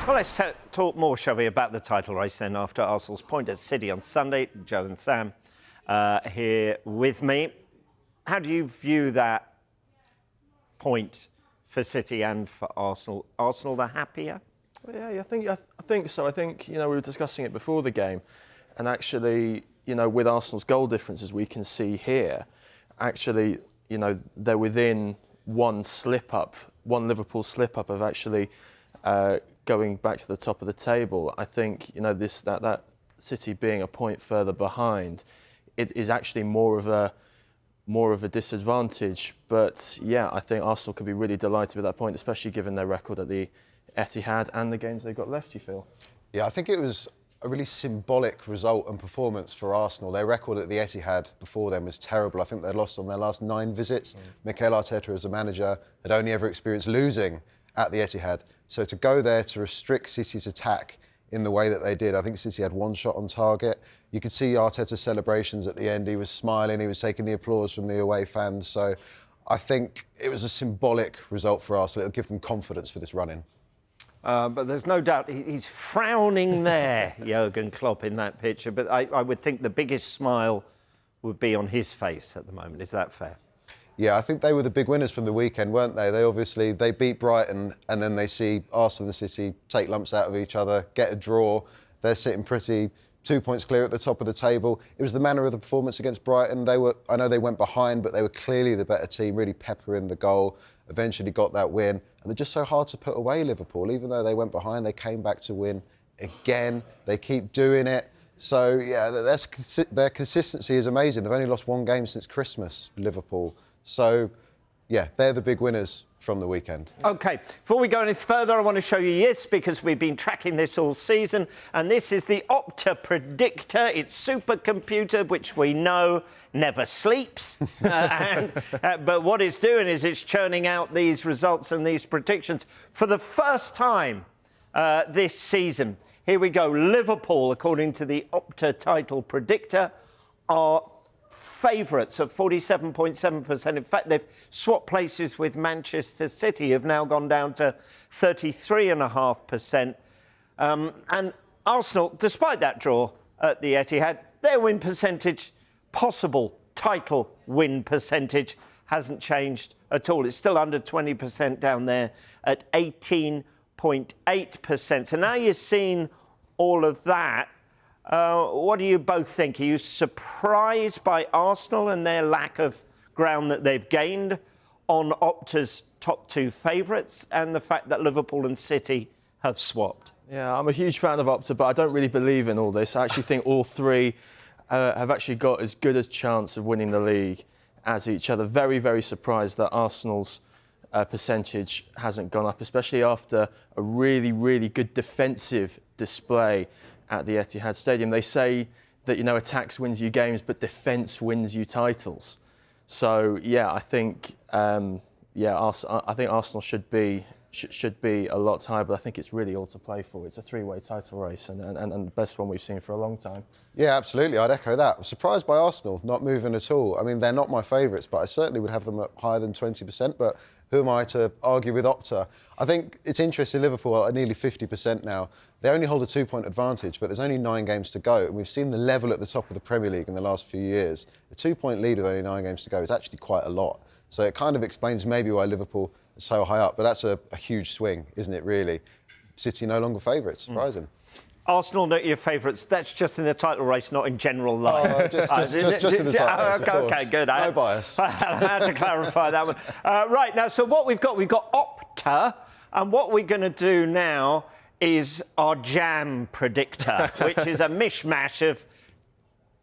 Well, let's talk more, shall we, about the title race then after Arsenal's point at City on Sunday. Joe and Sam here with me. How do you view that point for City and for Arsenal? Arsenal the happier? Yeah, I think so. I think, we were discussing it before the game, and actually, with Arsenal's goal differences we can see here, actually, they're within one Liverpool slip-up of actually going back to the top of the table. I think, that City being a point further behind, it is actually more of a disadvantage. But yeah, I think Arsenal could be really delighted with that point, especially given their record at the Etihad and the games they've got left, you feel? Yeah, I think it was a really symbolic result and performance for Arsenal. Their record at the Etihad before them was terrible. I think they'd lost on their last 9 visits. Mikel Arteta, as a manager, had only ever experienced losing at the Etihad. So to go there to restrict City's attack in the way that they did, I think City had 1 shot on target. You could see Arteta's celebrations at the end. He was smiling, he was taking the applause from the away fans. So I think it was a symbolic result for Arsenal. It'll give them confidence for this run-in. But there's no doubt he's frowning there, Jurgen Klopp, in that picture. But I would think the biggest smile would be on his face at the moment. Is that fair? Yeah, I think they were the big winners from the weekend, weren't they? They beat Brighton, and then they see Arsenal and City take lumps out of each other, get a draw. They're sitting pretty 2 points clear at the top of the table. It was the manner of the performance against Brighton. I know they went behind, but they were clearly the better team, really peppering the goal, eventually got that win. And they're just so hard to put away, Liverpool. Even though they went behind, they came back to win again. They keep doing it. So, yeah, their consistency is amazing. They've only lost 1 game since Christmas, Liverpool. So, yeah, they're the big winners from the weekend. OK, before we go any further, I want to show you this, because we've been tracking this all season, and this is the Opta Predictor. It's supercomputer, which we know never sleeps. But what it's doing is it's churning out these results and these predictions for the first time this season. Here we go. Liverpool, according to the Opta Title Predictor, are favourites at 47.7%. In fact, they've swapped places with Manchester City, have now gone down to 33.5%. And Arsenal, despite that draw at the Etihad, their win percentage, possible title win percentage, hasn't changed at all. It's still under 20% down there at 18.8%. So now you've seen all of that. What do you both think? Are you surprised by Arsenal and their lack of ground that they've gained on Opta's top 2 favourites, and the fact that Liverpool and City have swapped? Yeah, I'm a huge fan of Opta, but I don't really believe in all this. I actually think all 3 have actually got as good a chance of winning the league as each other. Very, very surprised that Arsenal's percentage hasn't gone up, especially after a really, really good defensive display at the Etihad Stadium. They say that, attacks wins you games, but defence wins you titles. So, yeah, I think, I think Arsenal should be a lot higher, but I think it's really all to play for. It's a 3-way title race, and the best one we've seen for a long time. Yeah, absolutely. I'd echo that. I'm surprised by Arsenal not moving at all. I mean, they're not my favourites, but I certainly would have them at higher than 20%. But who am I to argue with Opta? I think it's interesting, Liverpool are nearly 50% now. They only hold a 2-point advantage, but there's only 9 games to go. And we've seen the level at the top of the Premier League in the last few years. A 2-point lead with only 9 games to go is actually quite a lot. So it kind of explains maybe why Liverpool is so high up. But that's a huge swing, isn't it, really? City no longer favourites, surprising. Arsenal, not your favourites. That's just in the title race, not in general life. Oh, just in the title race, of course. OK, good. No bias. I had to clarify that one. Right, now, so what we've got Opta, and what we're going to do now is our jam predictor, which is a mishmash of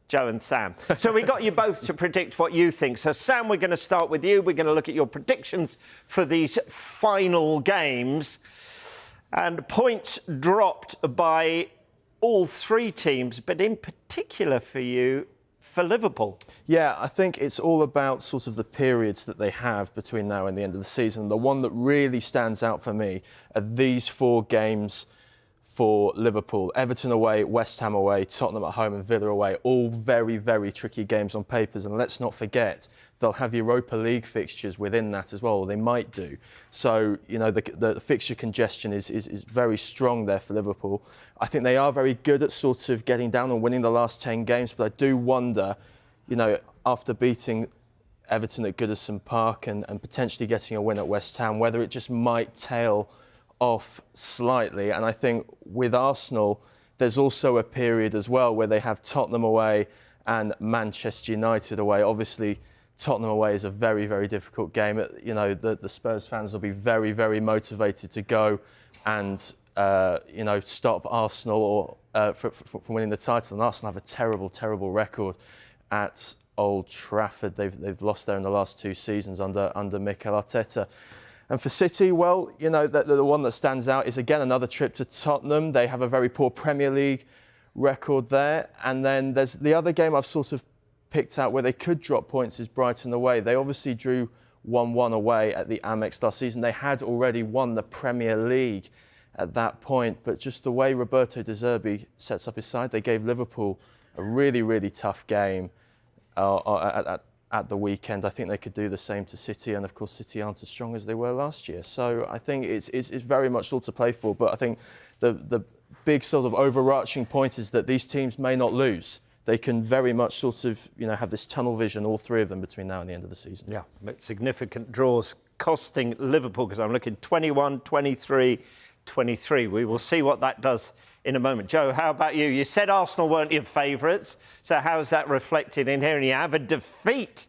Joe and Sam. So we got you both to predict what you think. So, Sam, we're going to start with you. We're going to look at your predictions for these final games. And points dropped by all 3 teams, but in particular for you, for Liverpool. Yeah, I think it's all about sort of the periods that they have between now and the end of the season. The one that really stands out for me are these 4 games for Liverpool. Everton away, West Ham away, Tottenham at home and Villa away. All very, very tricky games on papers. And let's not forget, they'll have Europa League fixtures within that as well, or they might do. So, you know, the fixture congestion is very strong there for Liverpool. I think they are very good at sort of getting down and winning the last 10 games, but I do wonder, you know, after beating Everton at Goodison Park and potentially getting a win at West Ham, whether it just might tail off slightly. And I think with Arsenal, there's also a period as well where they have Tottenham away and Manchester United away. Obviously, Tottenham away is a very, very difficult game. You know, the Spurs fans will be very, very motivated to go and, you know, stop Arsenal or from winning the title. And Arsenal have a terrible, terrible record at Old Trafford. They've lost there in the last 2 seasons under Mikel Arteta. And for City, well, you know, the one that stands out is, again, another trip to Tottenham. They have a very poor Premier League record there. And then there's the other game I've sort of picked out where they could drop points is Brighton away. They obviously drew 1-1 away at the Amex last season. They had already won the Premier League at that point. But just the way Roberto De Zerbi sets up his side, they gave Liverpool a really, really tough game at the weekend. I think they could do the same to City, and of course City aren't as strong as they were last year. So I think it's very much all to play for. But I think the big sort of overarching point is that these teams may not lose. They can very much sort of, you know, have this tunnel vision, all 3 of them, between now and the end of the season. Yeah, but significant draws costing Liverpool, because I'm looking 21, 23, 23. We will see what that does in a moment. Joe, how about you? You said Arsenal weren't your favourites, so how's that reflected in here? And you have a defeat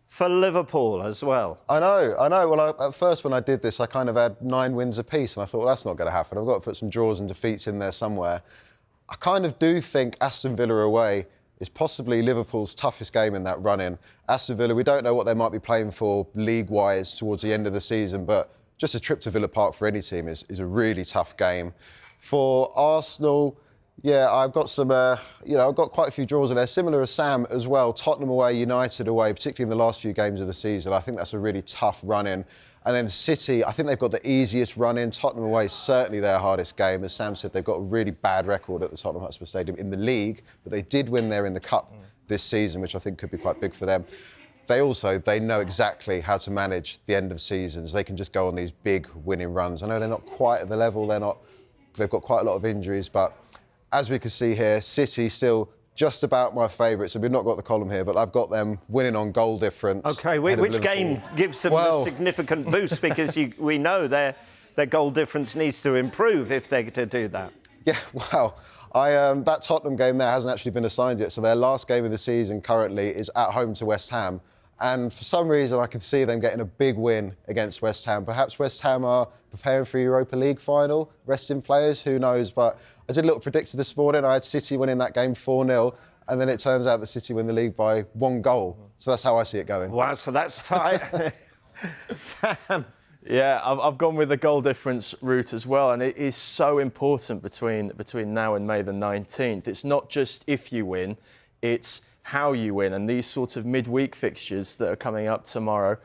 for Liverpool as well. I know. Well, at first when I did this, I kind of had 9 wins apiece, and I thought, well, that's not going to happen. I've got to put some draws and defeats in there somewhere. I kind of do think Aston Villa away is possibly Liverpool's toughest game in that run-in. Aston Villa, we don't know what they might be playing for league-wise towards the end of the season, but just a trip to Villa Park for any team is a really tough game. For Arsenal, yeah, I've got some, you know, I've got quite a few draws in there, similar as Sam as well. Tottenham away, United away, particularly in the last few games of the season. I think that's a really tough run-in. And then City, I think they've got the easiest run-in. Tottenham away is certainly their hardest game. As Sam said, they've got a really bad record at the Tottenham Hotspur Stadium in the league, but they did win there in the Cup this season, which I think could be quite big for them. They know exactly how to manage the end of seasons. They can just go on these big winning runs. I know they're not quite at the level, they've got quite a lot of injuries, but as we can see here, City still just about my favourites. So we've not got the column here, but I've got them winning on goal difference. OK, which game gives them a significant boost? Because we know their goal difference needs to improve if they're to do that. Yeah, wow. That Tottenham game there hasn't actually been assigned yet. So their last game of the season currently is at home to West Ham. And for some reason, I can see them getting a big win against West Ham. Perhaps West Ham are preparing for a Europa League final, resting players, who knows. But I did a little predictor this morning. I had City winning that game 4-0. And then it turns out that City win the league by 1 goal. So that's how I see it going. Wow, so that's tight. Sam? Yeah, I've gone with the goal difference route as well. And it is so important between now and May the 19th. It's not just if you win, it's how you win. And these sort of midweek fixtures that are coming up tomorrow,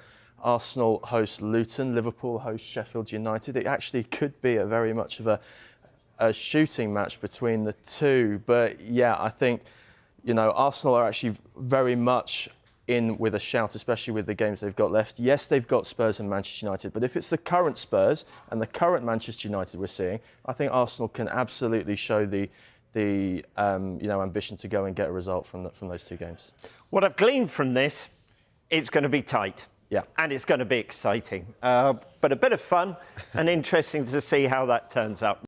Arsenal host Luton, Liverpool host Sheffield United. It actually could be a very much of a shooting match between the two. But yeah, I think, you know, Arsenal are actually very much in with a shout, especially with the games they've got left. Yes, they've got Spurs and Manchester United, but if it's the current Spurs and the current Manchester United we're seeing, I think Arsenal can absolutely show the you know, ambition to go and get a result from those 2 games. What I've gleaned from this, it's going to be tight. Yeah. And it's going to be exciting. But a bit of fun and interesting to see how that turns out.